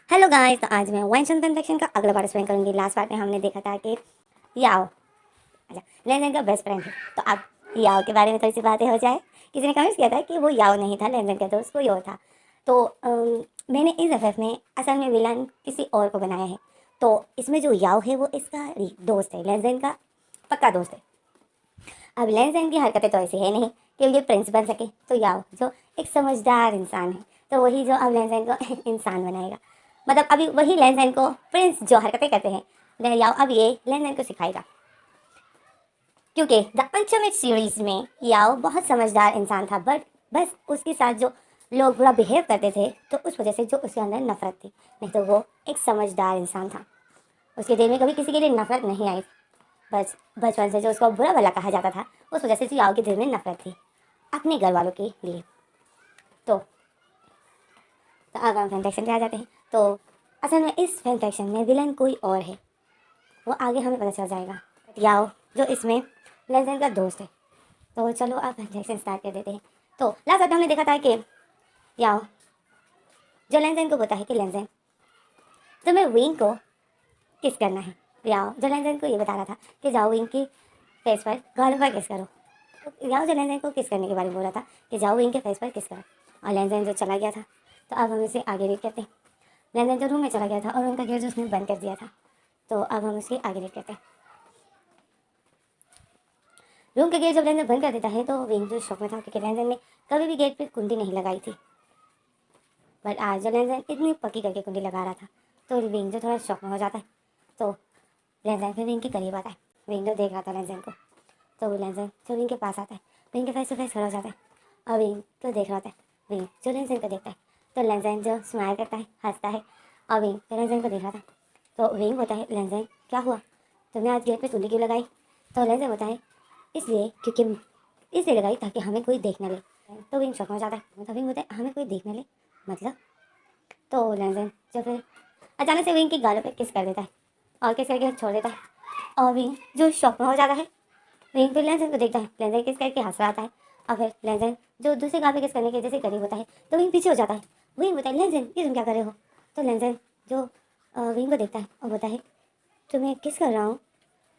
Hello guys, तो आज मैं वाइनस्टोन कन्वेक्शन का अगला पार्ट एक्सप्लेन करूंगी। लास्ट पार्ट में हमने देखा था कि याओ अच्छा लेनदेन का बेस्ट फ्रेंड है। तो अब याओ के बारे में थोड़ी सी बातें हो जाए। किसी ने कमेंट किया था कि वो याओ नहीं था, लेनदेन का दोस्त कोई और था। तो मैंने इस एफएफ में असल में विलन किसी और को बनाया है। तो इसमें जो याओ है वो इसका दोस्त है, लेनदेन का पक्का दोस्त है। अब लेनदेन की हरकतें तो ऐसी है नहीं कि ये प्रिंस बन सके। तो याओ जो एक समझदार इंसान है, तो वही जो अब लेनदेन को इंसान बनाएगा। मतलब अभी वही लेनदेन को प्रिंस जो हरकतें करते हैं याओ अब ये लेनदेन को सिखाएगा। क्योंकि द अल्टीमेट सीरीज में याओ बहुत समझदार इंसान था, बट बस उसके साथ जो लोग बुरा बिहेव करते थे तो उस वजह से जो उसके अंदर नफरत थी। नहीं तो वो एक समझदार इंसान था, उसके दिल में कभी किसी के लिए नफरत नहीं आई। बस बचपन से जो उसको बुरा भला कहा जाता था उस वजह से याओ के दिल में नफरत थी अपने घर वालों के लिए। तो अब हम फैन फिक्शन पे आ जाते हैं। तो असल में इस फैन फिक्शन में विलन कोई और है, वो आगे हमें पता चल जाएगा। याओ जो इसमें लेजेंड का दोस्त है। तो चलो अब फैन फिक्शन स्टार्ट कर देते हैं। तो लास्ट टाइम हमने देखा था कि याओ जो लेजेंड को बोलता है कि लेजेंड तुम्हें विंग को किस करना है। याओ जो लेजेंड को ये बता रहा था कि जाओ विंग की फेस पर गालों पर किस करो। तो याओ जो लेजेंड को किस करने के बारे में बोल रहा था कि जाओ विंग के फेस पर किस करो, और लेजेंड जो चला गया था। तो अब हम इसे आगे रीड करते हैं। लेजेंड जो रूम में चला गया था और उनका गेट जो उसने बंद कर दिया था। तो अब हम उसके आगे रीड करते हैं। रूम के गेट जब लेजेंड बंद कर देता है तो विंग जो शौक में था, क्योंकि लेजेंड ने कभी भी गेट पे कुंडी नहीं लगाई थी। बट आज जब लेजेंड इतनी पक्की करके कुंडी लगा रहा था तो विंग जो थोड़ा शौक में हो जाता है। तो लेजेंड फिर विंग के करीब आता है। विंग जो देख रहा था लेजेंड को, तो वो लेजेंड जो विंग के पास आता है, विंग के फेस टू फेस खड़ा हो जाता है और विंग को देख रहा होता है। विंग जो लेजेंड को देखता है तो लेजेंड जो स्माइल करता है, हंसता है, और विंग जो लेजेंड को देख रहा था। तो विंग बोलता है लेजेंड क्या हुआ, तुमने आज गेट पे कुंडी क्यों लगाई। तो लेजेंड बोलता है इसलिए क्योंकि इसलिए लगाई ताकि हमें कोई देख न ले। तो विंग शौक में हो जाता है। तो विंग बोलता है हमें कोई देख न ले मतलब। तो लेजेंड जो फिर अचानक से विंग की गालों पे किस कर देता है और किस करके छोड़ देता है। और विंग जो शौक में हो जाता है, विंग फिर लेजेंड को देखता है, लेजेंड किस करके हंस रहा आता है। और फिर लेजेंड जो दूसरे गाल पे किस करने के जैसे करीब होता है तो विंग पीछे हो जाता है। विंग बोलता है लेजेंड ये तुम क्या कर रहे हो। तो लेजेंड जो विंग को देखता है और बोलता है तुम्हें किस कर रहा हूँ।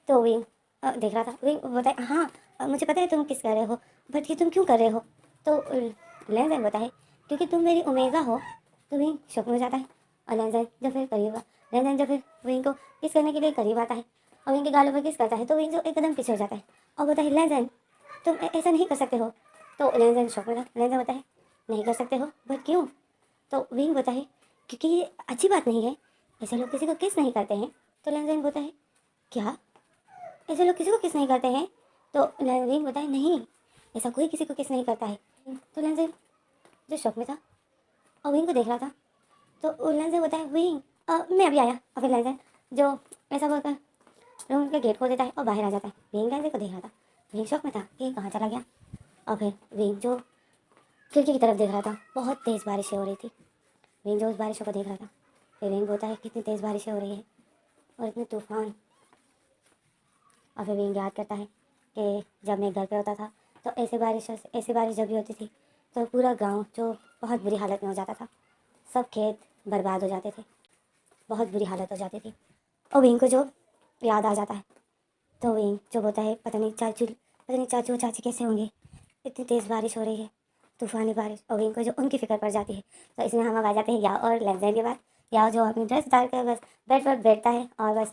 तो विंग देख रहा था। विंग बोलता है हाँ मुझे पता है तुम किस कर रहे हो, बट ये तुम क्यों कर रहे हो। तो लेजेंड बोलता है क्योंकि तुम मेरी ओमेगा हो। तो विंग शौक में हो जाता है। और लेजेंड जो फिर करीब लेजेंड जो फिर विंग को किस करने के लिए करीब आता है और विंग के गालों पर किस करता है। तो विंग जो एकदम पीछे हो जाता है और बोलता है लेजेंड तुम ऐसा नहीं कर सकते हो। तो लेजेंड शौक में था। लेजेंड बोलता है नहीं कर सकते हो बट क्यों। तो विंग बोलता है क्योंकि ये अच्छी बात नहीं है, ऐसे लोग किसी को किस नहीं करते हैं। तो लेजेंड बोलता है क्या ऐसे लोग किसी को किस नहीं करते हैं। तो विंग बोलता है नहीं ऐसा कोई किसी को किस नहीं करता है। तो लेजेंड जो शौक में था और विंग को देख रहा था, तो लेजेंड बोलता है विंग मैं अभी आया। और फिर लेजेंड जो ऐसा बोलकर रूम का गेट खोल देता है और बाहर आ जाता है। विंग लेजेंड को देख रहा था। विंग शौक में था कि ये कहाँ चला गया। और फिर विंग जो खिड़की की तरफ देख रहा था, बहुत तेज़ बारिशें हो रही थी। विंग जो उस बारिशों को देख रहा था, फिर विंग बोलता है कितनी तेज़ बारिशें हो रही है और इतने तूफान। और फिर विंग याद करता है कि जब मैं घर पे होता था तो ऐसी बारिश जब भी होती थी तो पूरा गांव जो बहुत बुरी हालत में हो जाता था, सब खेत बर्बाद हो जाते थे, बहुत बुरी हालत हो जाती थी। और विंग को जो याद आ जाता है तो विंग जो बोलता है पता नहीं चाचू चाची कैसे होंगे, इतनी तेज़ बारिश हो रही है, तूफ़ानी बारिश। और विंग को जो उनकी फ़िक्र पड़ जाती है। तो इसमें हम अब आ जाते हैं याओ और लेजेंड के बाद। याओ जो अपनी ड्रेस उतार कर बस बेड पर बैठता है और बस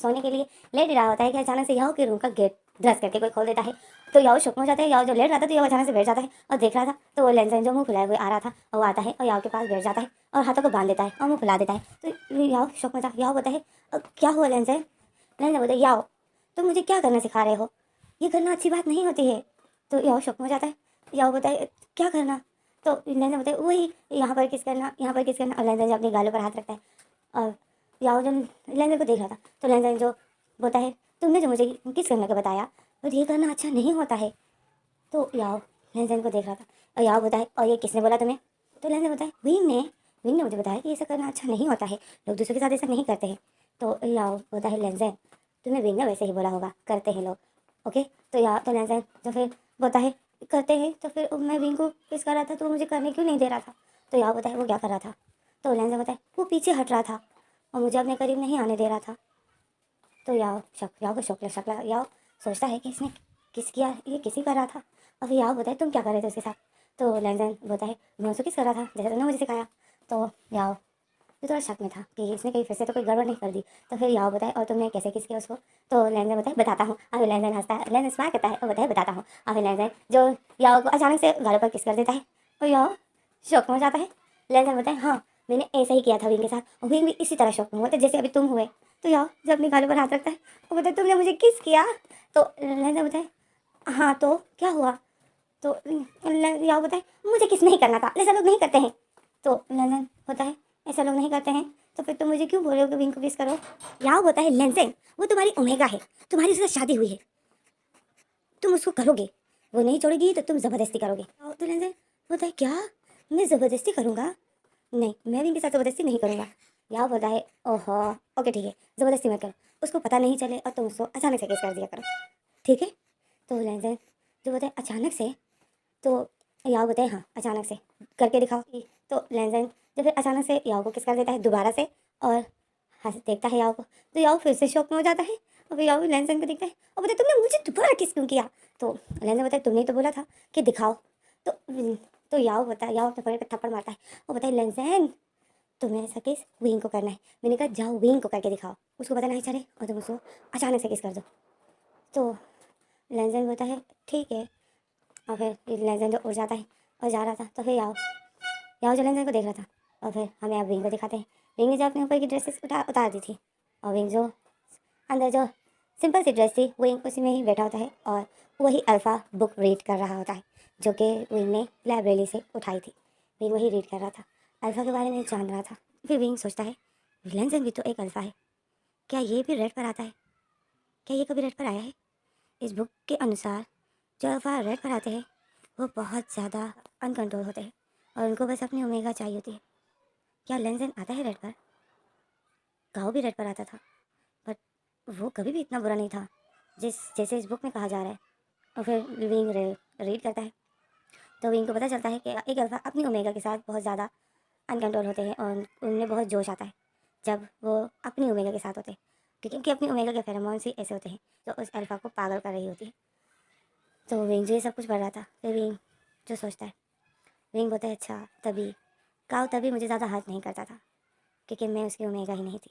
सोने के लिए लेट ही रहा होता है कि अचानक से याओ के रूम का गेट ड्रेस करके कोई खोल देता है। तो याओ शौक में हो जाता है। याओ जो लेट रहा था तो याओ अचानक से बैठ जाता है और देख रहा था तो वो लेजेंड जो मुँह फुलाए हुए आ रहा था और वो आता है और याओ के पास बैठ जाता है और हाथों को बांध देता है और मुँह फुला देता है। तो याओ शौक में था। याओ बोलता है क्या हुआ लेजेंड। लेजेंड बोलता है याओ तुम मुझे क्या करना सिखा रहे हो, ये करना अच्छी बात नहीं होती है। तो याओ शौक में हो जाता है। याओ बताए क्या करना। तो लेजेंड बताए वही यहाँ पर किस करना, यहाँ पर किस करना। और लेजेंड अपनी गालों पर हाथ रखता है और याओ जो लेजेंड को देख रहा था तो लेजेंड जो बोलता है तुमने जो मुझे किस करने का बताया बट ये करना अच्छा नहीं होता है। तो याओ लेजेंड को देख रहा था और याओ बताए और ये किसने बोला तुम्हें। तो लेजेंड बताए विंग ने मुझे बताया कि ऐसा करना अच्छा नहीं होता है, लोग दूसरों के साथ ऐसा नहीं करते हैं। तो याओ बोलता है लेजेंड तुम्हें विंग ने वैसे ही बोला होगा, करते हैं लोग ओके। तो तो लेजेंड जो फिर बोलता है करते हैं। तो फिर मैं विंग को किस कर रहा था तो वो मुझे करने क्यों नहीं दे रहा था। तो याओ बताए वो क्या कर रहा था। तो लेंजन बताए वो पीछे हट रहा था और मुझे अपने करीब नहीं आने दे रहा था। तो याओ को शक लगा। याओ सोचता है कि इसने किस किया, ये किसी कर रहा था। और फिर याओ बताए तुम क्या कर रहे थे उसके साथ। तो लेंजन बोलता है मैं उसको किस कर रहा था जैसे तुमने मुझे सिखाया। तो याओ तो थोड़ा शक में था कि इसने कहीं फिर से तो कोई गड़बड़ नहीं कर दी। तो फिर याओ बताए और तुमने कैसे किस किया उसको। तो लेंजन बताए बताता हूँ। और फिर लेंजन हंसता है, लेंजन स्माइल करता है और बताए बताता हूँ। और फिर लेंजन जो याओ को अचानक से गालों पर किस कर देता है और याओ शौक में हो जाता है। लेंजन बताए हाँ मैंने ऐसा ही किया था विंग के साथ और विंग भी इसी तरह शौक में हुआ था जैसे अभी तुम हुए। तो याओ जब अपनी गालों पर हाथ रखता है वो बताए तुमने मुझे किस किया। तो लेंजन बताए हाँ तो क्या हुआ। तो याओ बताए मुझे किस नहीं करना था, ऐसा लोग नहीं करते हैं। तो लेंजन होता है ऐसा लोग नहीं करते हैं तो फिर तुम मुझे क्यों बोल रहे हो कि विंग को किस करो। याओ होता है लेंजन वो तुम्हारी ओमेगा है, तुम्हारी उससे शादी हुई है, तुम उसको करोगे, वो नहीं छोड़ेगी तो तुम ज़बरदस्ती करोगे। तो लेंजन होता है क्या मैं ज़बरदस्ती करूँगा, नहीं मैं विंग के साथ ज़बरदस्ती नहीं करूँगा। याओ बोलता है ओहो ओके ठीक है ज़बरदस्ती मत करो, उसको पता नहीं चले और तुम उसको अचानक से केस कर दिया करो, ठीक है। तो लेंजन जो बोलता है अचानक से। तो याओ बताए हाँ अचानक से करके दिखाओ। तो लेंजन जब फिर अचानक से याओ को किस कर देता है दोबारा से और हंस देखता है याओ को। तो याओ फिर से शौक में हो जाता है और फिर याओ लेंजन को देखता है और बताए तुमने मुझे दोबारा किस क्यों किया। तो लेंजन बताए तुमने तो बोला था कि दिखाओ। तो याओ अपने पैर पे थप्पड़ मारता है और बताए लेंजन तुम्हें ऐसा किस विंग को करना है, मैंने कहा जाओ विंग को करके दिखाओ, उसको पता नहीं चले और तुम उसको अचानक से किस कर दो। तो लेंजन बोलता है ठीक है। और फिर लेंजन जो उड़ जाता है और जा रहा था तो फिर याओ जो लेंजन को देख रहा था और फिर हमें अब विंग को दिखाते हैं। विंग ने जो अपने ऊपर की ड्रेसेस उतार दी थी और विंग जो अंदर जो सिंपल सी ड्रेस थी विंग उसी में ही बैठा होता है और वही अल्फ़ा बुक रीड कर रहा होता है जो कि विंग ने लाइब्रेरी से उठाई थी। विंग वही रीड कर रहा था, अल्फ़ा के बारे में जान रहा था। फिर विंग सोचता है लेंजन भी तो एक अल्फ़ा है, क्या ये भी रेड पर आता है, क्या ये कभी रेड पर आया है। इस बुक के अनुसार जो अल्फ़ा रेड पर आते हैं वो बहुत ज़्यादा अनकंट्रोल होते हैं और उनको बस अपनी ओमेगा चाहिए होती है। क्या लेंजन आता है रेड पर, गाओ भी रेड पर आता था बट वो कभी भी इतना बुरा नहीं था जैसे इस बुक में कहा जा रहा है। और फिर विंग रीड करता है तो विंग को पता चलता है कि एक अल्फ़ा अपनी ओमेगा के साथ बहुत ज़्यादा अनकंट्रोल होते हैं और उनमें बहुत जोश आता है जब वो अपनी ओमेगा के साथ होते हैं, क्योंकि अपनी ओमेगा के फेरोमोन्स ही ऐसे होते हैं जो उस अल्फ़ा को पागल कर रही होती है। तो विंग जो ये सब कुछ पढ़ रहा था फिर विंग जो सोचता है, विंग बोलता है अच्छा तभी काओ तभी मुझे ज़्यादा हर्ट नहीं करता था क्योंकि मैं उसकी ओमेगा ही नहीं थी,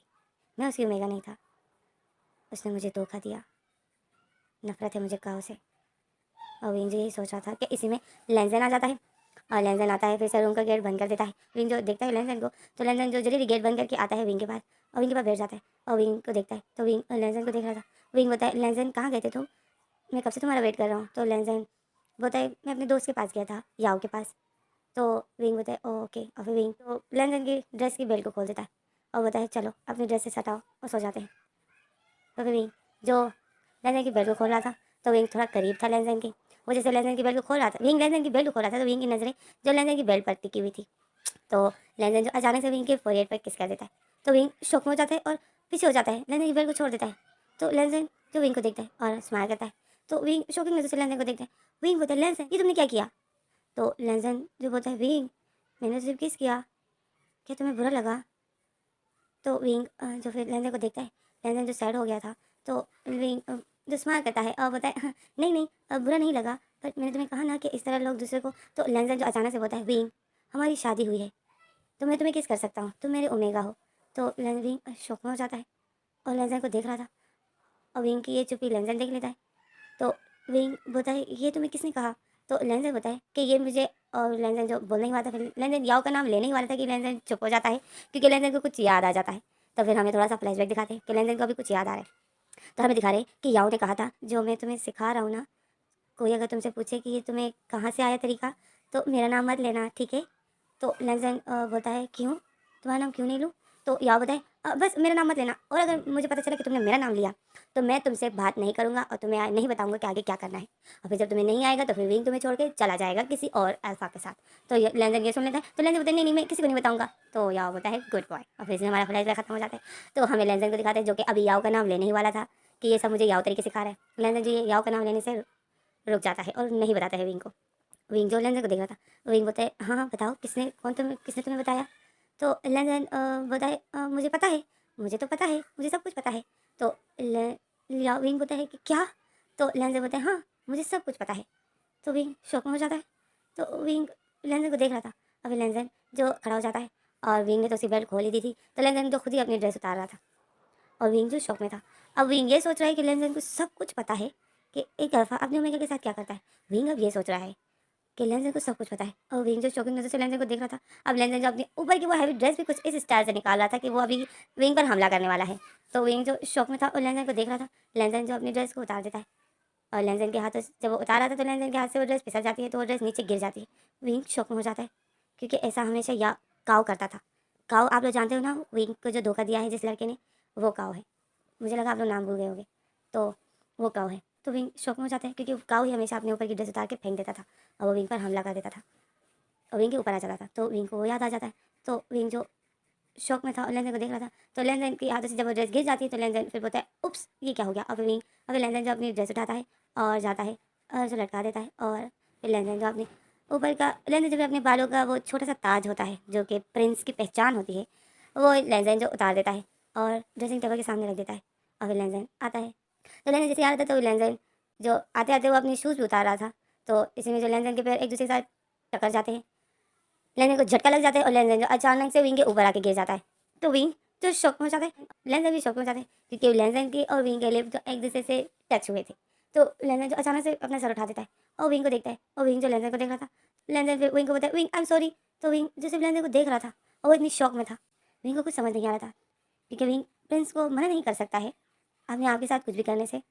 मैं उसकी ओमेगा नहीं था, उसने मुझे धोखा दिया, नफरत है मुझे काओ से। और विंग जो यही सोच रहा था कि इसी में लेंजन आ जाता है और लेंजन आता है फिर से रूम का गेट बंद कर देता है। विंग जो देखता है लेंजन को तो लेंजन जो जल्दी गेट बंद करके आता है विंग के पास और विंग के पास बैठ जाता है और विंग को देखता है तो विंग लेंजन को देख रहा था। विंग बोलता है लेंजन कहाँ गए थे तुम, मैं कब से तुम्हारा वेट कर रहा हूँ। तो लेंजन बोलता है मैं अपने दोस्त के पास गया था याओ के पास। तो विंग बोलता है ओके और फिर विंग तो लेंजन की ड्रेस की बेल्ट को खोल देता है और बोलता है चलो अपनी ड्रेस से हटाओ और सो जाते हैं। तो फिर विंग जो लेंजन की बेल्ट को खोल रहा था तो विंग थोड़ा करीब था लेंजन के, वो जैसे लेंजन की बेल्ट को खोल रहा था, विंग लेंजन की बेल्ट को खोल रहा था तो विंग की नज़रें जो लेंजन की बेल्ट पर टिकी हुई थी। तो लेंजन जो अचानक से विंग के फोरहेड पर किस कर देता है तो विंग शौक में हो जाता है और पीछे हो जाता है, लेंजन की बेल्ट को छोड़ देता है। तो लेंजन जो विंग को देखता है और स्माइल करता है तो विंग शॉकिंग नजर से लेंजन को देखता है। विंग बोलता है लेंजन ये तुमने क्या किया। तो लेंजन जो बोलता है विंग मैंने तो सिर्फ किस किया, क्या तुम्हें बुरा लगा। तो विंग जो फिर लेंजन को देखता है, लेंजन जो सैड हो गया था तो विंग जो स्माइल करता है और बताए हाँ, नहीं नहीं बुरा नहीं लगा बट मैंने तुम्हें कहा ना कि इस तरह लोग दूसरे को। तो लेंजन जो अचानक से बोलता है विंग हमारी शादी हुई है तो मैं तुम्हें किस कर सकता हूँ, तुम मेरे ओमेगा हो। तो विंग शौक में हो जाता है और लेंजन को देख रहा था और विंग की ये चुप्पी लेंजन देख लेता है। तो विंग बोलता है ये तुम्हें किसने कहा। तो लेंजन बताए कि ये मुझे, और लेंजन जो बोलने ही वाला था फिर लेंजन याओ का नाम लेने ही वाला था कि लेंजन चुप हो जाता है क्योंकि लेंजन को कुछ याद आ जाता है। तो फिर हमें थोड़ा सा फ्लैशबैक दिखाते हैं कि लेंजन को अभी कुछ याद आ रहा है। तो हमें दिखा रहे हैं कि याओ ने कहा था जो मैं तुम्हें सिखा रहा हूँ ना, कोई अगर तुमसे पूछे कि ये तुम्हें कहाँ से आया तरीका तो मेरा नाम मत लेना ठीक है। तो लेंजन बोलता है क्यों, तुम्हारा नाम क्यों नहीं लूँ। तो याओ बताए बस मेरा नाम मत लेना और अगर मुझे पता चला कि तुमने मेरा नाम लिया तो मैं तुमसे बात नहीं करूँगा और तुम्हें नहीं बताऊँगा कि आगे क्या करना है। और फिर जब तुम्हें नहीं आएगा तो फिर विंग तुम्हें छोड़ के चला जाएगा किसी और अल्फा के साथ। तो ये लेंजन ये सुन लेता है तो लेंजन बोलता है नहीं नहीं मैं किसी को नहीं बताऊँगा। तो याओ बोलता है गुड बॉय और फिर इसमें हमारा फ्लैशबैक खत्म हो जाता है। तो हमें लेंजन को दिखाते हैं जो कि अभी याओ का नाम लेने ही वाला था कि ये सब मुझे याओ तरीके सिखा रहा है। लेंजन जी याओ का नाम लेने से रुक जाता है और नहीं बताता है विंग को। विंग जो लेंजन को देख रहा था विंग बोलता है हाँ हाँ बताओ किसने तुम्हें बताया। तो लेंजन बताए मुझे पता है, मुझे तो पता है, मुझे सब कुछ पता है। तो विंग बोलता है कि क्या? तो लेंजन बोलता है हाँ, मुझे सब कुछ पता है। तो विंग शॉक में हो जाता है। तो विंग लेंजन को देख रहा था। अभी लेंजन जो खड़ा हो जाता है और विंग ने तो उसकी बेल्ट खोल ही दी थी, तो लेंजन तो खुद ही अपनी ड्रेस उतार रहा था और विंग जो शॉक में था। अब विंग ये सोच रहा है कि लेंजन को सब कुछ पता है कि एक तरफा अपने ओमेगा के साथ क्या करता है। विंग अब ये सोच रहा है कि लेंजन को सब कुछ पता है और विंग जो शॉकिंग नजर से लेंजन को देख रहा था। अब लेंजन जो अपने ऊपर की वो हैवी ड्रेस भी कुछ इस स्टाइल से निकाल रहा था कि वो अभी विंग पर हमला करने वाला है। तो विंग जो शॉक में था और लेंजन को देख रहा था, लेंजन जो अपनी ड्रेस को उतार देता है और लेंजन के हाथों से जब वो उतारा था तो लेंजन के हाथ से वो ड्रेस फिसल जाती है, तो वो ड्रेस नीचे गिर जाती है। विंग शॉक में हो जाता है क्योंकि ऐसा हमेशा या काव करता था। काव आप लोग जानते हो ना, विंग को जो धोखा दिया है जिस लड़के ने, वो काव है। मुझे लगा आप लोग नाम भूल गए होंगे। तो वो काव है। तो विंग शॉक में हो जाता है क्योंकि वो काव ही हमेशा अपने ऊपर की ड्रेस उतार के फेंक देता था और वो विंग पर हमला कर देता था और विंग के ऊपर आ जाता था। तो विंग को वो याद आ जाता है। तो विंग जो शौक में था और लेंजन को देख रहा था, तो लेंजन की आदत से जब वो ड्रेस गिर जाती है तो लेंजन फिर बोलता है उप्स ये क्या हो गया। अब लेंजन जो अपनी ड्रेस उठाता है और जाता है और उसे लटका देता है और फिर लेंजन जो अपने ऊपर का लेंजन जब अपने बालों का वो छोटा सा ताज होता है जो कि प्रिंस की पहचान होती है, वो लेंजन जो उतार देता है और ड्रेसिंग टेबल के सामने रख देता है और फिर लेंजन आता है। तो लेंजन जैसे आ रहा था तो लेंजन जो आते आते वो अपनी शूज़ भी उतार रहा था, तो इसी में जो लेंजन के पैर एक दूसरे के साथ टकर जाते हैं। लेंजन को झटका लग जाता है और लेंजन जो अचानक से विंग के ऊपर आके गिर जाता है। तो विंग जो शॉक में हो जाता है, लेंजन भी शॉक में हो जाता है क्योंकि लेंजन की और विंग के लिप जो एक दूसरे से टच हुए थे। तो लेंजन जो अचानक से अपना सर उठा देता है और विंग को देखता है और विंग जो लेंजन को देख रहा था, लेंजन फिर विंग को बोलता है विंग आई एम सॉरी। तो विंग जो सिर्फ लेंजन को देख रहा था और वो इतनी शॉक में था, विंग को कुछ समझ नहीं आ रहा था क्योंकि विंग प्रिंस को मना नहीं कर सकता है अपने आप के साथ कुछ भी करने से।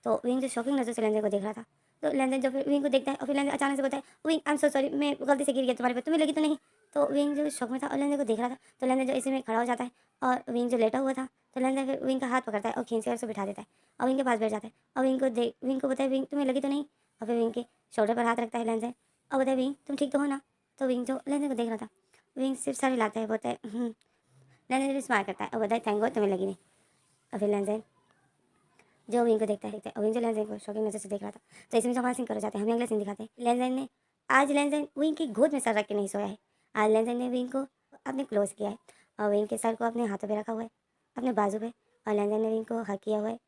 तो विंग जो शॉकिंग नज़र से लेंजन को देख रहा था, तो लेंजन जब फिर विंग को देखता है और फिर लेंजन अचानक से बोलता है wing I am so sorry, मैं गलती से गिर गया तुम्हारे पे, तुम्हें लगी तो नहीं। तो विंग जो शॉक में था और लेंजन को देख रहा था, तो लेंजन जो इसी में खड़ा हो जाता है और विंग जो लेटा हुआ था, तो लेंजन फिर विंग का हाथ पकड़ता है और खींच कर उसे बिठा देता है और विंग के पास बैठ जाता है और विंग को बोलता है विंग तुम्हें लगी तो नहीं। और फिर विंग के शोल्डर पर हाथ रखता है लेंजन और बोलता है विंग तुम ठीक तो हो ना। तो विंग जो लेंजन को देख रहा था, विंग सिर्फ सर हिलाता है, बोलता है लेंजन भी स्माइल करता है और बोलता है थैंक गॉड तुम्हें लगी नहीं। और फिर लेंजन जो विंग को देखता है और विंग जो लेंजन को शॉकिंग नजर से देख रहा था। तो इसमें जो हमारा सीन कर जाते हैं, हमें अगला सीन दिखाते हैं। लेंजन ने आज लेंजन विंग की गोद में सर रख के नहीं सोया है। आज लेंजन ने विंग को अपने क्लोज किया है और विंग के सर को अपने हाथों पे रखा हुआ है, अपने बाजू पे, और लेंजन ने विंग को हक किया हुआ है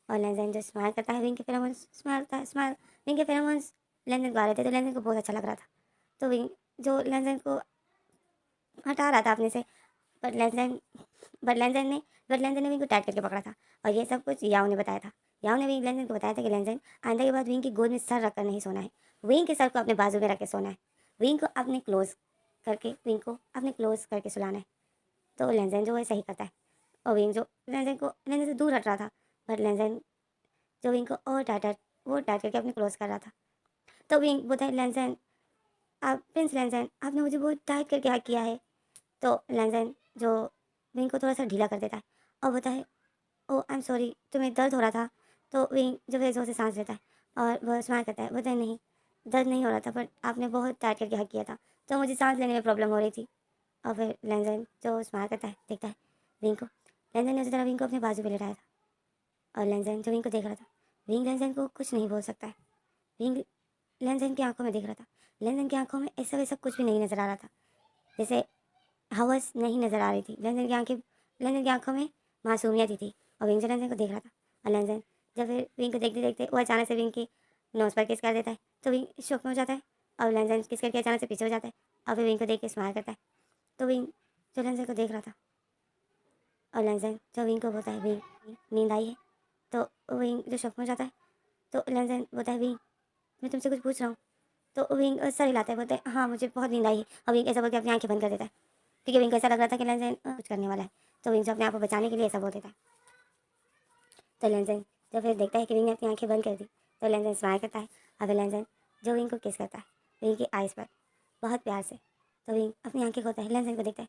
और लेंजन जो स्माइल करता है, विंग के फेरोमोन्स स्माइल करता है, स्माइल विंग के फेरोमोन्स लेंजन को आ रहे थे, तो लेंजन को बहुत अच्छा लग रहा था। तो विंग जो लेंजन को हटा रहा था अपने से, बट लेंजन बट लेंजन ने बट लेंजन ने विंग को टाइट करके पकड़ा था और ये सब कुछ याओ ने बताया था। याओ ने भी लेंजन को बताया था कि लेंजन आइंदा के बाद विंग की गोद में सर रखकर नहीं सोना है, विंग के सर को अपने बाजू में रख के सोना है, विंग को अपने क्लोज करके विंग को अपने क्लोज करके सुलाना है। तो लेंजन जो है सही करता है और विंग जो लेंजन से दूर हट रहा था, बट लेंजन जो विंग को और टाइट करके अपने क्लोज कर रहा था। तो विंग बोलता है लेंजन आप प्रिंस लेंजन आपने मुझे बहुत टाइट करके हक किया है। तो लेंजन जो विंग को थोड़ा सा ढीला कर देता है और बोलता है ओह आई एम सॉरी तुम्हें दर्द हो रहा था। तो विंग जो है ज़ोर से सांस लेता है और वह स्माइल करता है, बोलता है नहीं दर्द नहीं हो रहा था, बट आपने बहुत टाइट करके हक किया था तो मुझे सांस लेने में प्रॉब्लम हो रही थी। और फिर लेंजन जो स्माइल करता है देखता है विंग को, लेंजन ने उसी तरह विंग को अपने बाजू पे लेटाया था और लेंजन जो विंग को देख रहा था, विंग लेंजन को कुछ नहीं बोल सकता है। विंग लेंजन की आंखों में देख रहा था, लेंजन की आंखों में ऐसा वैसा कुछ भी नहीं नज़र आ रहा था, जैसे हवस नहीं नज़र आ रही थी। लेंजन की आंखों में मासूमियत ही थी और विंग जो लेंजन को देख रहा था और लेंजन जब फिर विंग को देखते देखते वो अचानक से विंग की नोज़ पर किस कर देता है, तो विंग शौक में हो जाता है और लेंजन किस करके अचानक से पीछे हो जाता है और फिर विंग को देख के स्माइल करता है। तो विंग जो लेंजन को देख रहा था और लेंजन जो विंग को बोलता है विंग नींद आई है। तो विंग जो शौक में हो जाता है, तो लेंजन बोलता है विंग मैं तुमसे कुछ पूछ रहा हूँ। तो विंग सर हिलाता है, बोलता है हाँ मुझे बहुत नींद आई है और विंग ऐसा बोल के अपनी आंखें बंद कर देता है क्योंकि विंग को ऐसा लग रहा था कि लेंजन कुछ करने वाला है। तो विंग जो अपने आप को बचाने के लिए ऐसा बोल देता है। तो लेंजन जब फिर देखता है कि विंग ने अपनी आंखें बंद कर दी, तो लेंजन स्माइल करता है और फिर लेंजन जो विंग को किस करता है विंग की आइज़ पर बहुत प्यार से। तो विंग अपनी आंखें खोलता है, लेंजन को देखता है।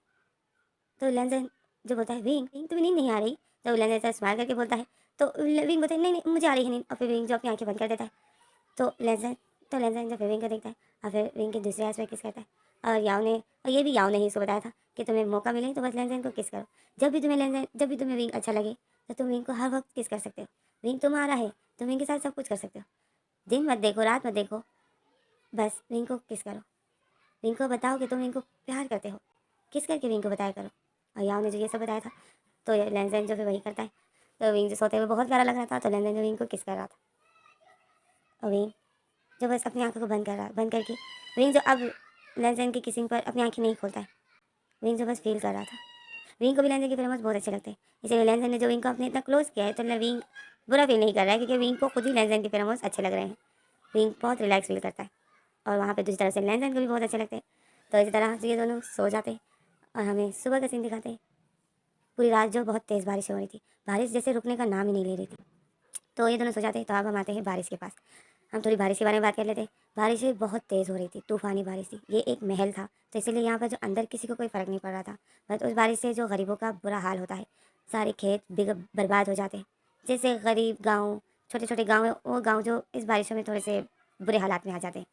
तो लेंजन जो बोलता है विंग विंग तुम्हें नींद नहीं आ रही। तो लेंजन ऐसा स्माइल करके बोलता है। तो विंग बोलता है नहीं नहीं मुझे आ रही है नींद, और फिर विंग जो अपनी आंखें बंद कर देता है। तो लेंजन तो लेंजन जब विंग को देखता है और फिर विंग की दूसरी आइज़ पर किस करता है। और ये भी याव ने ही उसको बताया था कि तुम्हें मौका मिले तो बस लेंजन को किस करो। जब भी तुम्हें विंग अच्छा लगे तो तुम विंग को हर वक्त किस कर सकते हो। विंग तुम्हारा है, तुम विंग के साथ सब कुछ कर सकते हो। दिन मत देखो रात मत देखो, बस विंग को किस करो। विंग को बताओ कि तुम विंग को प्यार करते हो किस करके विंग को बताया करो। और याओ ने जो ये सब बताया था, तो लैंजन जो फिर वही करता है। तो विंग जो सोते हुए बहुत प्यारा लग रहा था, तो लैंजन जो विंग को किस कर रहा था। और विंग जो बस अपनी आंखों को बंद करके विंग जो अब लैंजन की किसिंग पर अपनी आंखें नहीं खोलता है। विंग जो बस फील कर रहा था। विंग को भी लैंजन के फेरोमोन्स बहुत अच्छे लगते हैं, इसलिए लैंजन ने जो विंग को अपने इतना क्लोज किया है, तो विंग बुरा फील नहीं कर रहा है, क्योंकि विंग को खुद ही लैंजन के फेरोमोन्स अच्छे लग रहे हैं। विंग बहुत रिलैक्स फील करता है, और वहाँ पे दूसरी तरफ से लैंजन को भी बहुत अच्छे लगते हैं। तो इसी तरह ये दोनों सो जाते हैं और हमें सुबह का सीन दिखाते हैं। पूरी रात जो बहुत तेज़ बारिश हो रही थी, बारिश जैसे रुकने का नाम ही नहीं ले रही थी। तो ये दोनों सो जाते हैं। तो अब हम आते हैं बारिश के पास। हम थोड़ी बारिश के बारे में बात कर लेते हैं। बारिश बहुत तेज़ हो रही थी, तूफ़ानी बारिश थी। ये एक महल था, तो इसीलिए यहाँ पर जो अंदर किसी को कोई फ़र्क नहीं पड़ रहा था, बट उस बारिश से जो गरीबों का बुरा हाल होता है, सारे खेत बर्बाद हो जाते हैं। जैसे गरीब गाँव, छोटे छोटे गाँव है, वो गाँव जो इस बारिशों में थोड़े से बुरे हालात में आ जाते हैं।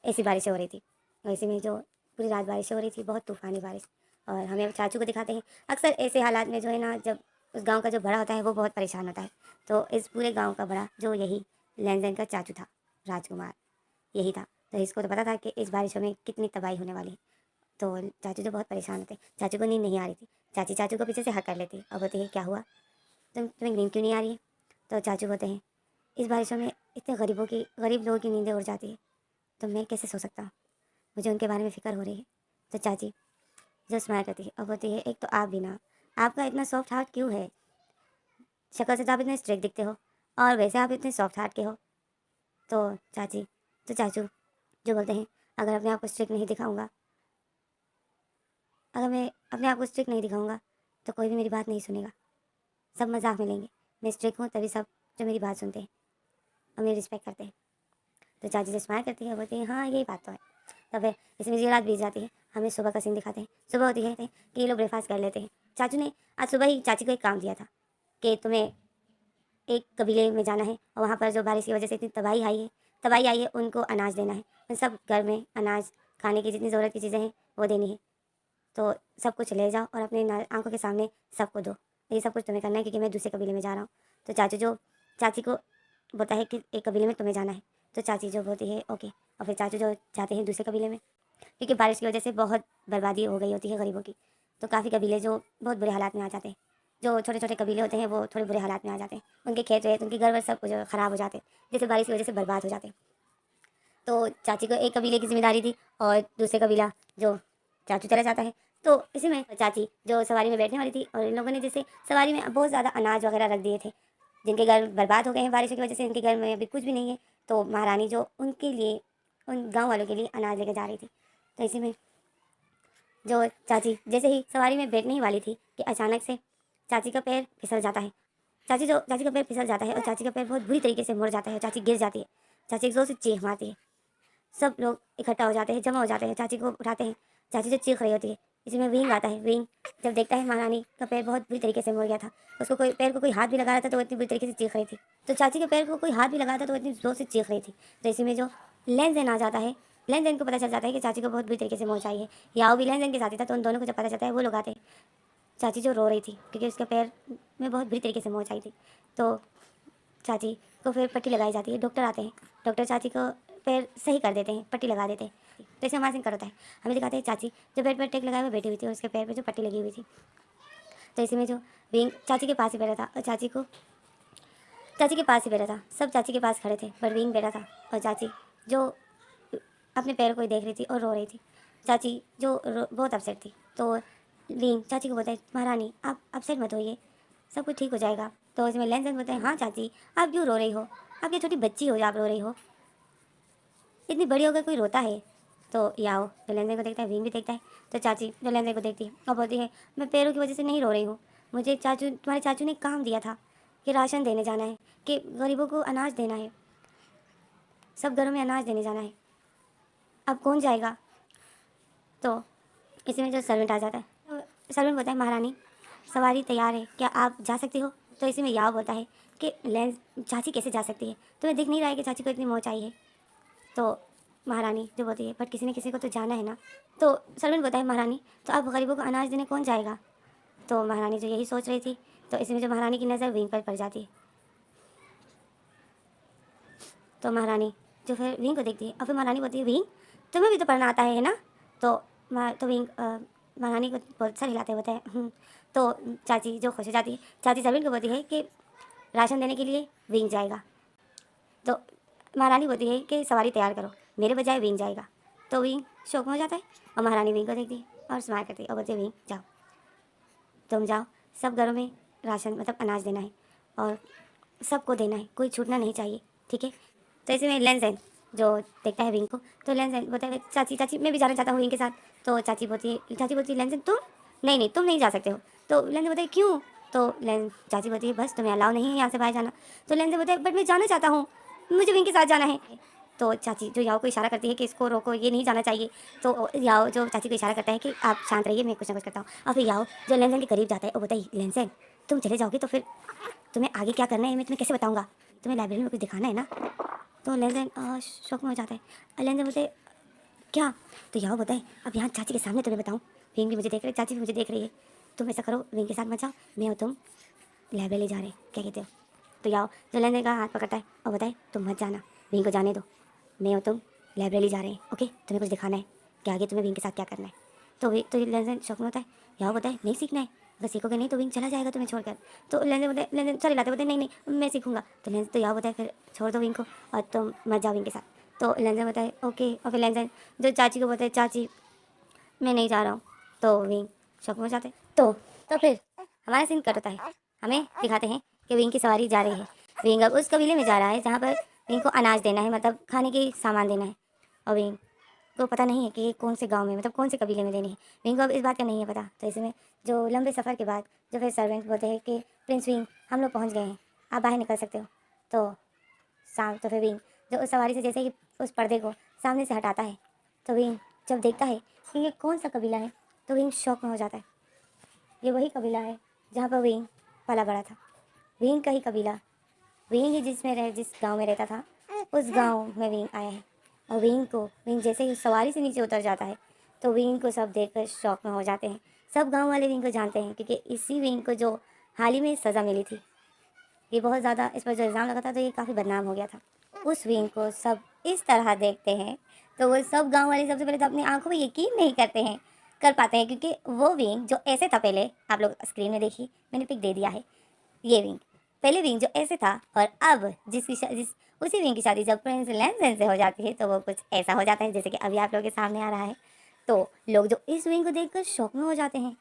ऐसी बारिशें हो रही थी, और इसी में जो पूरी रात बारिशें हो रही थी, बहुत तूफ़ानी बारिश। और हमें अब चाचू को दिखाते हैं। अक्सर ऐसे हालात में जो है ना, जब उस गाँव का जो बड़ा होता है वो बहुत परेशान होता है। तो इस पूरे गाँव का बड़ा जो यही लैंजन का चाचू था, राजकुमार यही था। तो इसको तो पता था कि इस बारिशों में कितनी तबाही होने वाली है। तो चाचू जो बहुत परेशान होते, चाचू को नींद नहीं आ रही थी। चाची चाचू को पीछे से हक कर लेती और बोलती है, क्या हुआ, तुम्हें नींद क्यों नहीं आ रही है। तो चाचू बोलते हैं, इस बारिशों में इतने गरीब लोगों की नींदें उड़ जाती है, तो मैं कैसे सो सकता हूँ, मुझे उनके बारे में फ़िक्र हो रही है। तो चाची जो स्माइल करती है और बोलती है, एक तो आप भी ना, आपका इतना सॉफ्ट हार्ट क्यों है, शक्ल से तो आप इतने स्ट्रिक्ट दिखते हो, और वैसे आप इतने सॉफ्ट हार्ट के हो। तो चाची तो चाचू जो बोलते हैं, अगर अपने आप को स्ट्रिक्ट नहीं दिखाऊंगा, अगर मैं अपने आप को स्ट्रिक्ट नहीं दिखाऊंगा, तो कोई भी मेरी बात नहीं सुनेगा, सब मजाक में लेंगे। मैं स्ट्रिक्ट हूँ तभी सब जो मेरी बात सुनते हैं और मेरी रिस्पेक्ट करते हैं। तो चाची जो स्माइल करती है, बोलती है, हाँ यही बात तो है। तो फिर इसमें ये रात बीत जाती है। हमें सुबह का सीन दिखाते हैं। सुबह होती है कि ये लोग ब्रेकफास्ट कर लेते हैं। चाचू ने आज सुबह ही चाची को एक काम दिया था कि तुम्हें एक कबीले में जाना है, और वहाँ पर जो बारिश की वजह से इतनी तबाही आई है, उनको अनाज देना है। उन सब घर में अनाज, खाने की जितनी ज़रूरत की चीज़ें हैं वो देनी है। तो सब कुछ ले जाओ और अपने आंखों के सामने सबको दो। ये सब कुछ तुम्हें करना है, क्योंकि मैं दूसरे कबीले में जा रहा हूँ। तो चाचू जो चाची को बोलता है कि एक कबीले में तुम्हें जाना है। तो चाची जो बोलती है ओके, और फिर चाचू जो जाते हैं दूसरे कबीले में, क्योंकि बारिश की वजह से बहुत बर्बादी हो गई होती है गरीबों की। तो काफ़ी कबीले जो बहुत बुरे हालात में आ जाते हैं, जो छोटे छोटे कबीले होते हैं वो थोड़े बुरे हालात में आ जाते हैं। उनके खेत वेत, उनके घर वर सब कुछ ख़राब हो जाते हैं, जैसे बारिश की वजह से बर्बाद हो जाते हैं। तो चाची को एक कबीले की जिम्मेदारी थी, और दूसरे कबीला जो चाचू चला जाता है। तो इसी में चाची जो सवारी में बैठने वाली थी, और इन लोगों ने जैसे सवारी में बहुत ज़्यादा अनाज वगैरह रख दिए थे, जिनके घर बर्बाद हो गए हैं बारिश की वजह से, इनके घर में अभी कुछ भी नहीं है। तो महारानी जो उनके लिए, उन गाँव वालों के लिए अनाज लेके जा रही थी। तो इसी में जो चाची जैसे ही सवारी में बैठने ही वाली थी कि अचानक से चाची का पैर फिसल जाता है। चाची का पैर फिसल जाता है, और चाची का पैर बहुत बुरी तरीके से मुड़ जाता है। चाची गिर जाती है। चाची एक जोर से चीख मारती है। सब लोग इकट्ठा हो जाते हैं, जमा हो जाते हैं, चाची को उठाते हैं। चाची जो चीख रही होती है, इसी में विंग आता है। विंग जब देखता है महारानी का पैर बहुत बुरी तरीके से मुड़ गया था, उसको कोई पैर को कोई हाथ भी लगा रहा था तो वो इतनी बुरी तरीके से चीख रही थी। तो चाची के पैर को कोई हाथ भी लगा रहा था तो वो इतनी जोर से चीख रही थी। तो इसी में जो लेनदेन आ जाता है, लेनदेन को पता चल जाता है कि चाची को बहुत बुरी तरीके से मोच आई है। याओ भी लेनदेन के साथ ही था, तो उन दोनों को जब पता चलता है, वो लोग आते हैं। चाची जो रो रही थी क्योंकि उसके पैर में बहुत बुरी तरीके से मोच आई थी, तो चाची को फिर पट्टी लगाई जाती है। डॉक्टर आते हैं, डॉक्टर चाची को पैर सही कर देते हैं, पट्टी लगा देते हैं। तो इसे हमारा सिंह होता है। हमें दिखाते हैं चाची जो बेड पर टेक लगाए हुए बैठी हुई थी, और उसके पैर पे जो पट्टी लगी हुई थी। तो इसी में जो विंग चाची के पास ही बैठा था, और चाची के पास ही बैठा था। सब चाची के पास खड़े थे, पर विंग बैठा था। और चाची जो अपने पैर को ही देख रही थी और रो रही थी। चाची जो बहुत अपसेट थी। तो विंग चाची को बोलता है, महारानी आप अपसेट मत होइए, सब कुछ ठीक हो जाएगा। तो इसमें लेंसन बोलते हैं, हाँ चाची आप क्यों रो रही हो, आप ये छोटी बच्ची हो, आप रो रही हो, इतनी बड़ी होकर कोई रोता है। तो याओ जो लेंसन को देखता है, विंग भी देखता है। तो चाची जो लेंसन को देखती है और बोलती है, मैं पैरों की वजह से नहीं रो रही हूँ, मुझे तुम्हारे चाचू ने काम दिया था कि राशन देने जाना है, कि गरीबों को अनाज देना है, सब घरों में अनाज देने जाना है, अब कौन जाएगा। तो इसी में जो सर्वेंट आ जाता है, तो सर्वेंट बोलता है, महारानी सवारी तैयार है, क्या आप जा सकती हो। तो इसी में याव बोलता है कि लेंस चाची कैसे जा सकती है, तुम्हें दिख नहीं रहा है कि चाची को इतनी मौत आई है। तो महारानी जो बोलती है, बट किसी न किसी को तो जाना है ना। तो सर्वेंट बोलता है, महारानी तो अब गरीबों को अनाज देने कौन जाएगा। तो महारानी जो यही सोच रही थी, तो इसमें जो महारानी की नज़र विंग पर पड़ जाती है। तो महारानी जो विंग को देखती है, और फिर महारानी बोलती है, विंग तुम्हें भी तो पढ़ना आता है ना। तो विंग महारानी को बहुत सर हिलाते होते हैं। तो चाची जो खुश हो जाती है, चाची सरवीन को बोलती है कि राशन देने के लिए विंग जाएगा। तो महारानी बोलती है कि सवारी तैयार करो, मेरे बजाय विंग जाएगा। तो विंग शौक में हो जाता है और महारानी विंग को देखती है और स्माइल करती है और बोलती है विंग जाओ, तुम जाओ, सब घरों में राशन मतलब अनाज देना है और सबको देना है, कोई छूटना नहीं चाहिए, ठीक है। तो ऐसे में लेंसेन जो देखता है विंग को, तो लेंसेन बोलता है चाची चाची मैं भी जाना चाहता हूँ विंग के साथ। तो चाची बोलती है लेंसेन तुम नहीं तुम नहीं जा सकते हो। तो लेंसेन बोलता है क्यों। तो चाची बोलती है बस तुम्हें अलाउ नहीं है यहाँ से बाहर जाना। तो लेंसेन बोलता है बट मैं जाना चाहता हूँ, मुझे विंग के साथ जाना है। तो चाची जो याओ को इशारा करती है कि इसको रोको, ये नहीं जाना चाहिए। तो याओ जो चाची को इशारा करता है कि आप शांत रहिए, मैं कुछ ना कुछ करता हूँ। और फिर याओ जो लेंसेन के करीब जाता है और बोलता है लेंसेन तुम चले जाओगे तो फिर तुम्हें आगे क्या करना है मैं तुम्हें कैसे बताऊँगा, तुम्हें लाइब्रेरी में कुछ दिखाना है ना। तो लेंसेन शौक में हो जाता है। लेंसेन बोलते क्या। तो याओ बोलता है अब यहाँ चाची के सामने तुम्हें बताऊँ, विंग भी मुझे देख रही है, चाची भी मुझे देख रही है, तुम ऐसा करो विंग के साथ मत जाओ, मैं और तुम लाइब्रेरी जा रहे हैं, क्या कहते हो। तो याओ जो लेंसेन का हाथ पकड़ता है और बताए तुम मत जाना, विंग को जाने दो, मैं और तुम लाइब्रेरी जा रहे हैं, ओके तुम्हें कुछ दिखाना है कि आगे तुम्हें विंग के साथ क्या करना है। तो लेंसेन शौक में होता है, याओ बोलता है नहीं सीखना है, अगर सीखोगे नहीं तो विंग चला जाएगा तुम्हें छोड़कर। तो लेंसेन सॉरी लाते बोलते नहीं मैं सीखूंगा। तो याओ बोलता है फिर छोड़ दो विंग को और तुम मत जाओ विंग के साथ। तो लेंसेन बोलता है ओके। और फिर लेंसेन जो चाची को बोलता है चाची मैं नहीं जा रहा हूँ। तो विंग शौक में हो जाते हैं। तो फिर हमारा सीन कट होता है, हमें दिखाते हैं कि विंग की सवारी जा रही है। विंग अब उस कबीले में जा रहा है जहाँ पर विंग को अनाज देना है, मतलब खाने के सामान देना है। और विंग को पता नहीं है कि ये कौन से गांव में मतलब कौन से कबीले में देनी है, विंग को अब इस बात का नहीं है पता। तो इसमें जो लंबे सफ़र के बाद जो फिर सर्वेंट बोलते हैं कि प्रिंस विंग हम लोग पहुँच गए हैं, आप बाहर निकल सकते हो। तो तो फिर विंग जो उस सवारी से जैसे ही उस पर्दे को सामने से हटाता है, तो विंग जब देखता है कि ये कौन सा कबीला है, तो विंग शौक में हो जाता है। ये वही कबीला है जहाँ पर विंग पला बड़ा था, विंग का ही कबीला, विंग ही जिस गांव में रहता था उस गांव में विंग आया है। और विंग जैसे ही सवारी से नीचे उतर जाता है तो विंग को सब देखकर शौक में हो जाते हैं। सब गांव वाले विंग को जानते हैं क्योंकि इसी विंग को जो हाल ही में सज़ा मिली थी, ये बहुत ज़्यादा इस पर जो इल्ज़ाम लगा था तो ये काफ़ी बदनाम हो गया था। उस विंग को सब इस तरह देखते हैं तो वो सब गांव वाले सबसे पहले तो अपनी आंखों में यकीन नहीं कर पाते हैं, क्योंकि वो विंग जो ऐसे था पहले, आप लोग स्क्रीन में देखिए मैंने पिक दे दिया है, ये विंग पहले विंग जो ऐसे था और अब जिस उसी विंग की शादी जब प्रिंस लेंसेन से हो जाती है तो वो कुछ ऐसा हो जाता है जैसे कि अभी आप लोगों के सामने आ रहा है। तो लोग जो इस विंग को देखकर शौक में हो जाते हैं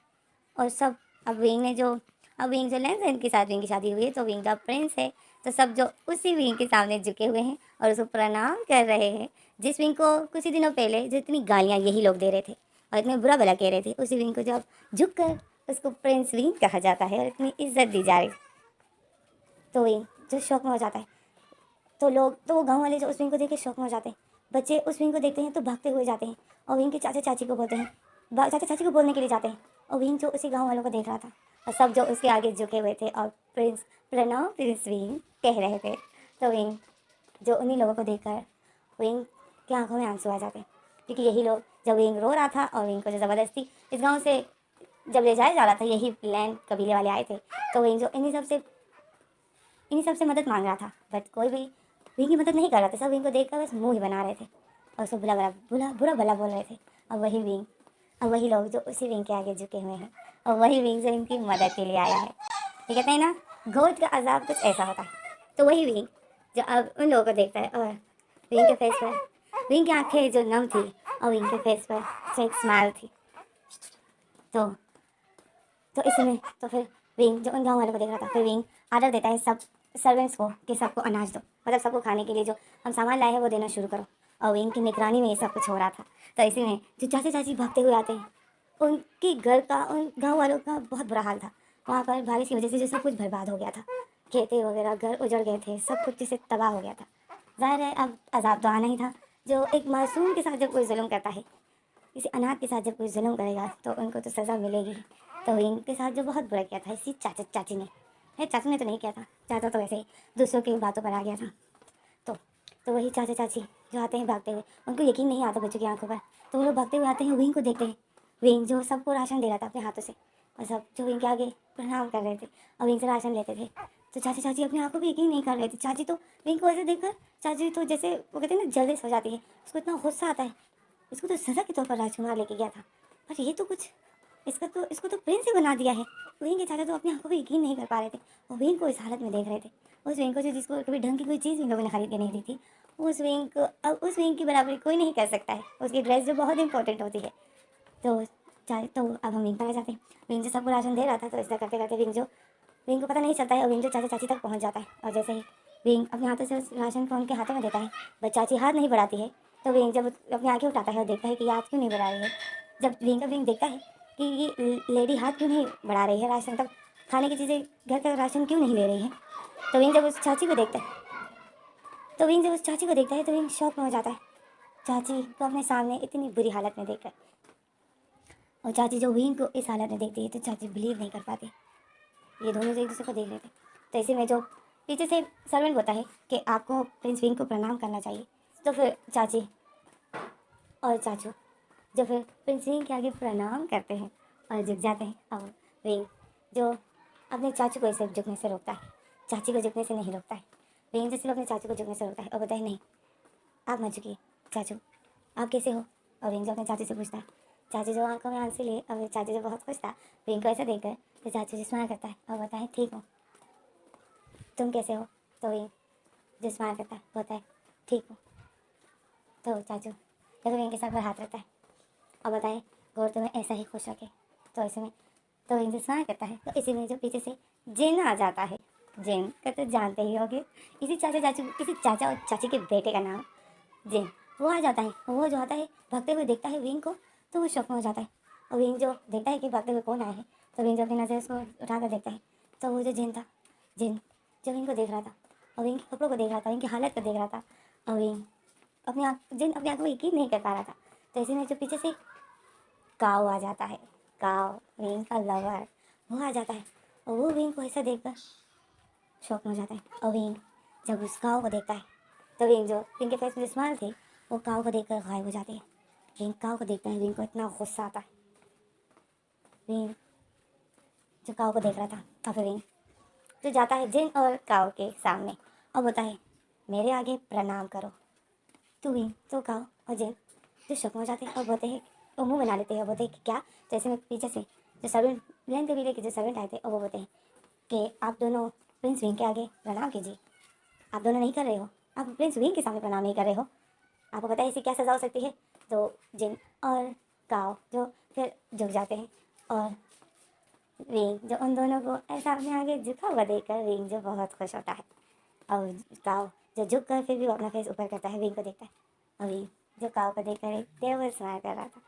और सब अब विंग जो लेंसेन के साथ विंग की शादी हुई है तो विंग का प्रिंस है, तो सब जो उसी विंग के सामने झुके हुए हैं और उसको प्रणाम कर रहे हैं। जिस विंग को कुछ ही दिनों पहले जो इतनी गालियाँ यही लोग दे रहे थे और इतने बुरा भला कह रहे थे, उसी विंग को जब झुक कर उसको प्रिंस विंग कहा जाता है और इतनी इज्जत दी जा रही, तो विंग जो शौक में हो जाता है। तो वो गांव वाले जो उस विंग को देख के शौक में हो जाते हैं। बच्चे उस विंग को देखते हैं तो भागते हुए जाते हैं और विंग के चाचा चाची को बोलते हैं, चाचा चाची को बोलने के लिए जाते हैं। और विंग जो उसी गांव वालों को देख रहा था और सब जो उसके आगे झुके हुए थे और प्रणाम प्रिंस विंग कह रहे थे, तो विंग जो उन्हीं लोगों को देखकर विंग की आंखों में आंसू आ जाते हैं, क्योंकि यही लोग जब विंग रो रहा था और विंग को जो ज़बरदस्ती इस गाँव से जब ले जाया जा रहा था, यही लैंड कबीले वाले आए थे, तो विंग जो इन्हीं सबसे मदद मांग रहा था, बट कोई भी विंग की मदद नहीं कर रहा था। सब विंग को देखकर बस मुंह ही बना रहे थे और उसको बुरा भला बोल रहे थे। अब वही लोग जो उसी विंग के आगे झुके हुए हैं और वही विंग जो इनकी मदद के लिए आया है। ये कहते हैं ना घोट का अजाब कुछ ऐसा होता है। तो वही विंग जो अब उन लोगों को देखता है और विंग के फेस पर विंग की आंखें जो नम थी और विंग के फेस पर एक स्माइल थी। तो इसमें तो फिर विंग जो उन गाँव वालों को देख रहा था, फिर विंग आर्डर देता है सब सर्वेंट्स को कि सबको अनाज दो, मतलब सबको खाने के लिए जो हम सामान लाए हैं वो देना शुरू करो। और विंग की निगरानी में ये सब कुछ हो रहा था। तो इसी में जो चाचा चाची भागते हुए आते हैं, उनकी घर का उन गाँव वालों का बहुत बुरा हाल था। वहाँ पर बारिश की वजह से जो सब कुछ बर्बाद हो गया था, खेतें वगैरह घर उजड़ गए थे, सब कुछ जिससे तबाह हो गया था। ज़ाहिर है अब अजाब तो आना ही था। जो एक मासूम के साथ जब कोई जुल्म करता है, किसी अनाथ के साथ जब कोई जुल्म करेगा तो उनको तो सज़ा मिलेगी। तो इनके साथ जो बहुत बुरा किया था इसी चाचा चाची ने, है चाचू ने तो नहीं किया था, चाचा तो वैसे ही दूसरों की बातों पर आ गया था। तो वही चाचा चाची जो आते हैं भागते हुए, उनको यकीन नहीं आता बच्चों की आंखों पर, तो वो लोग भागते हुए आते हैं, विंग को देखते हैं। विंग जो सबको राशन दे रहा था अपने हाथों से और सब जो विंग के आगे प्रणाम कर रहे थे और विंग से राशन लेते थे। तो चाचा चाची अपनी आंखों पर यकीन नहीं कर रहे थे। चाची तो विंग को ऐसे देखकर चाची तो जैसे वो कहते हैं ना जल्दी हो जाती है, उसको इतना गुस्सा आता है, इसको तो सज़ा के तौर पर राजकुमार लेके गया था, पर ये तो कुछ इसको तो प्रिंस ही बना दिया है। विंग के चाचा तो अपनी आंखों पर यकीन नहीं कर पा रहे थे और विंग को इस हालत में देख रहे थे। उस विंग को जो जिसको कभी ढंग की कोई चीज़ इन लोगों ने खरीद के नहीं दी थी, उस विंग को अब उस विंग की बराबरी कोई नहीं कर सकता है। उसकी ड्रेस जो बहुत इंपॉर्टेंट होती है। तो अब हम विंग पर आ जाते हैं। विंग जो सबको राशन दे रहा था, तो ऐसा करते करते विंग को पता नहीं चलता है और विंग जो चाचा चाची तक पहुंच जाता है। और जैसे ही विंग अपने हाथों से उस राशन को उनके हाथों में देता है, बट चाची हाथ नहीं बढ़ाती है। तो विंग जब अपनी आंखें उठाता है और देखता है कि ये हाथ क्यों नहीं बढ़ा रही है, जब विंग देखता है कि ये लेडी हाथ क्यों नहीं बढ़ा रही है, राशन तक खाने की चीज़ें घर का राशन क्यों नहीं ले रही है, तो विंग जब उस चाची को देखता है तो विंग शॉक में हो जाता है। चाची को अपने सामने इतनी बुरी हालत में देखकर, और चाची जो विंग को इस हालत में देखती है तो चाची बिलीव नहीं कर पाती। ये दोनों जो एक दूसरे को देख रहे थे, तो इसी में जो पीछे से सर्वेंट होता है कि आपको प्रिंस विंग को प्रणाम करना चाहिए। तो फिर चाची और चाचू जो फिर प्रिंस विंग के आगे प्रणाम करते हैं और झुक जाते हैं। और विंग जो अपने चाचू को इसे झुकने से रोकता है, चाची को झुकने से नहीं रोकता है। विंग जो सिर्फ अपने चाचू को झुकने से रोकता है और बताए नहीं, आप मत झुकिए चाचू, आप कैसे हो। और विंग जो अपने चाची से पूछता है, चाची जो आंखों में आंसू लिए और चाची जो बहुत खुश था विंग को ऐसा देखकर, तो चाचू जी स्माइल करता है और बताए ठीक हो, तुम कैसे हो। तो विंग जो स्माइल करता है बोलता है ठीक हो। तो चाचू जब विंग के सर पर हाथ रखता है और बताए गौर तुम्हें ऐसा ही खुश रखे। तो ऐसे में तो विंग जो स्माइल करता है, तो इसी में जो पीछे से जिन आ जाता है। जिन का तो जानते ही होगे, इसी चाचा और चाची के बेटे का नाम जिन। वो आ जाता है, वो जो आता है भागते हुए देखता है विंग को, तो वो शौक में हो जाता है। और विंग जो देखता है कि भागते हुए कौन आया है, तो विंग जो अपनी नज़र उसको उठा कर देखता है, तो वो जो जिन था, जिन जो विंग को देख रहा था और विंग के कपड़ों को देख रहा था, विंग की हालत को देख रहा था। और विंग जिन अपनी आंखों में यकीन नहीं कर पा रहा था। तो ऐसे में जो पीछे से काव आ जाता है, काव विंग का लवर, वो आ जाता है और वो विंग को ऐसा देखकर शौक में हो जाता है। और विंग जब उस काव को देखता है, तो विंग जो विंग के फेस में स्माइल थी, वो काव को देखकर गायब हो जाती है। विंग काव को देखता है, विंग को इतना गुस्सा आता है। विंग जो काव को देख रहा था, और फिर विंग जो जाता है जिन और काव के सामने और बोलता है मेरे आगे प्रणाम करो। तो विंग तो काव और जिन जो शौक में हो जाते हैं और बोलते हैं, वो मुंह बना लेते हैं और बोलते हैं कि क्या। जैसे में पीछे से जो सर्वेंट लेन कबीले के जो सर्वेंट आए थे, और वो बोलते हैं कि आप दोनों प्रिंस विंग के आगे प्रणाम कीजिए। आप दोनों नहीं कर रहे हो, आप प्रिंस विंग के सामने प्रणाम नहीं कर रहे हो, आपको पता है इसे क्या सज़ा हो सकती है। तो जिन और काव जो फिर झुक जाते हैं और विंग जो उन दोनों को ऐसा अपने आगे झुका हुआ देखकर विंग जो बहुत खुश होता है। और काव जो झुक कर फिर भी वो अपना फेस ऊपर करता है, विंग को देखता है। और विंग जो काव को देखकर एक डेविल स्माइल कर रहा था,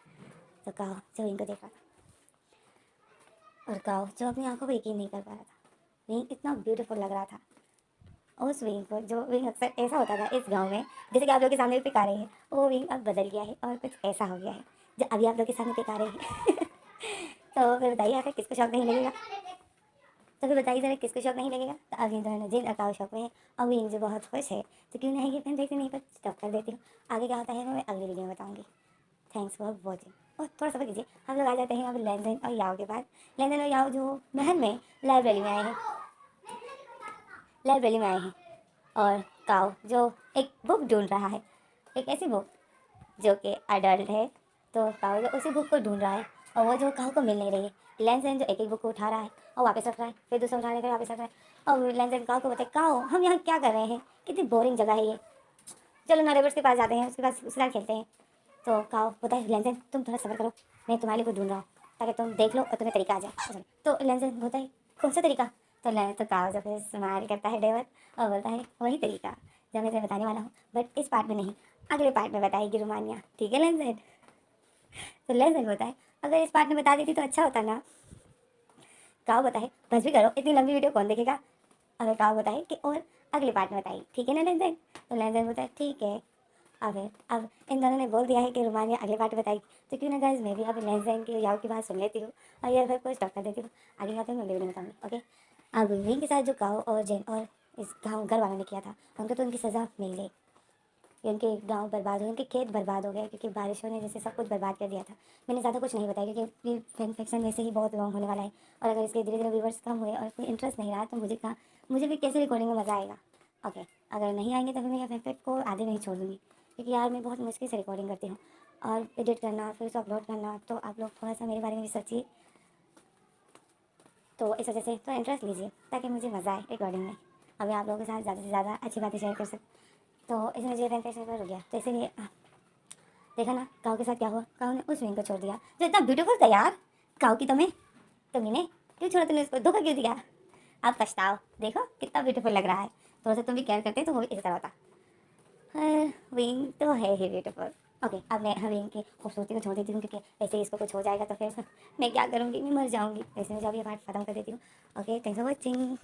तो काव जो विंग को देख रहा था और काव जो अपनी आंखों पर यकीन नहीं कर पा रहा था। विंग इतना ब्यूटीफुल लग रहा था। उस विंग को जो विंग अक्सर ऐसा होता था इस गांव में, जैसे कि आप लोग के सामने पिक आ रही है, वो विंग अब बदल गया है और कुछ ऐसा हो गया है जो अभी आप लोग के सामने पिक आ रही है। तो फिर बताइए आखिर किसको शौक नहीं लगेगा। तो फिर बताइए ज़रा किसको शौक नहीं लगेगा। तो अभी दोनों जिन अकाउ शौक में है और विंग जो बहुत खुश है, तो क्यों नहीं ये फिल्म देखते नहीं पर स्टॉप कर देती हूँ। आगे क्या होता है मैं अगली वीडियो में बताऊँगी। Thanks for watching. और थोड़ा सा कीजिए, हम लोग आ जाते हैं अब लेनदेन और याओ के पास। लेनदेन और याओ जो महल में लाइब्रेरी में आए हैं, और काओ जो एक बुक ढूंढ रहा है, एक ऐसी बुक जो कि अडल्ट है। तो काओ जो उसी बुक को ढूंढ रहा है और वो जो काओ को मिल नहीं रही है। लेंसन जो एक एक बुक को उठा रहा है और वापस रख रहा है, फिर दूसरा उठा लेकर वापस रख रहा है। और लेंसन काओ को बताए काओ हम यहाँ क्या कर रहे हैं, कितनी बोरिंग जगह है ये, चलो ना रेबर्स के पास जाते हैं, उसके पास उसके साथ खेलते हैं। तो काओ बताए लेंसन तुम थोड़ा सब्र करो, मैं तुम्हारे लिए कुछ ढूंढ रहा हूँ ताकि तुम देख लो और तुम्हें तरीका आ जाए। तो लेंसन बोलता है कौन सा तरीका। तो काओ जो फिर स्माइल करता है डेवर और बोलता है वही तरीका जो मैं तुम्हें बताने वाला हूँ, बट इस पार्ट में नहीं, अगले पार्ट में बताएगी रुमानिया, ठीक है लेंसन। तो लेंसन होता है अगर इस पार्ट में बता देती तो अच्छा होता ना। काओ बताए बस भी करो, इतनी लंबी वीडियो कौन देखेगा। अगर काओ बताए कि और अगले पार्ट में बताइए, ठीक है ना लेंसन। तो लेंसन बोलता है ठीक है। अब इन दोनों ने बोल दिया है कि रुमानिया अगले पार्ट में बताएगी, तो क्यों ना गाइस मैं भी अब लेंसन की याओ की बात सुन लेती हूँ और ये फिर कोई स्टॉप कर देती हूँ। आगे बात मैं अगली वीडियो में बताऊँगी। ओके, अब विंग के साथ जो काओ और जेन और इस गाँव घर वालों ने किया था, उनको तो उनकी सज़ा मिल गई। उनके गांव बर्बाद हो, उनके खेत बर्बाद हो गए क्योंकि बारिशों ने जैसे सब कुछ बर्बाद कर दिया था। मैंने ज़्यादा कुछ नहीं बताया क्योंकि ये फैन फिक्शन वैसे ही बहुत लॉन्ग होने वाला है, और अगर इसके धीरे धीरे व्यूवर्स कम हुए और कोई इंटरेस्ट नहीं रहा तो मुझे भी कैसे रिकॉर्डिंग में मज़ा आएगा। ओके, अगर नहीं आएंगे तो फिर मैं फैन फैक्ट को आधे में ही छोड़ दूँगी, क्योंकि यार मैं बहुत मुश्किल से रिकॉर्डिंग करती हूँ और एडिट करना फिर उसे अपलोड करना। तो आप लोग थोड़ा सा मेरे बारे में भी सोचिए तो इस वजह से तो इंटरेस्ट लीजिए ताकि मुझे मज़ा आए रिकॉर्डिंग में। अभी आप लोगों के साथ ज़्यादा से ज़्यादा अच्छी बातें शेयर कर सकूँ। तो इसमें मुझे टेंशन पर हो गया, तो इसीलिए देखा ना काऊ के साथ क्या हुआ, काऊ ने उस विंग को छोड़ दिया जो इतना ब्यूटीफुल था यार। काऊ की तुम्हें क्यों छोड़ा, तुमने उसको धोखा क्यों दिया। अब पछताओ, देखो कितना ब्यूटीफुल लग रहा है। थोड़ा सा तुम भी केयर करते तो वो भी इस तरह होता। विंग तो है ही ब्यूटीफुल। ओके, अब मैं विंग की खूबसूरती को छोड़ देती हूँ क्योंकि ऐसे ही इसको कुछ हो जाएगा तो फिर मैं क्या करूँगी, मैं मर जाऊँगी। वैसे मैं जब ये पार्ट खत्म कर देती हूँ। Okay, thanks for watching.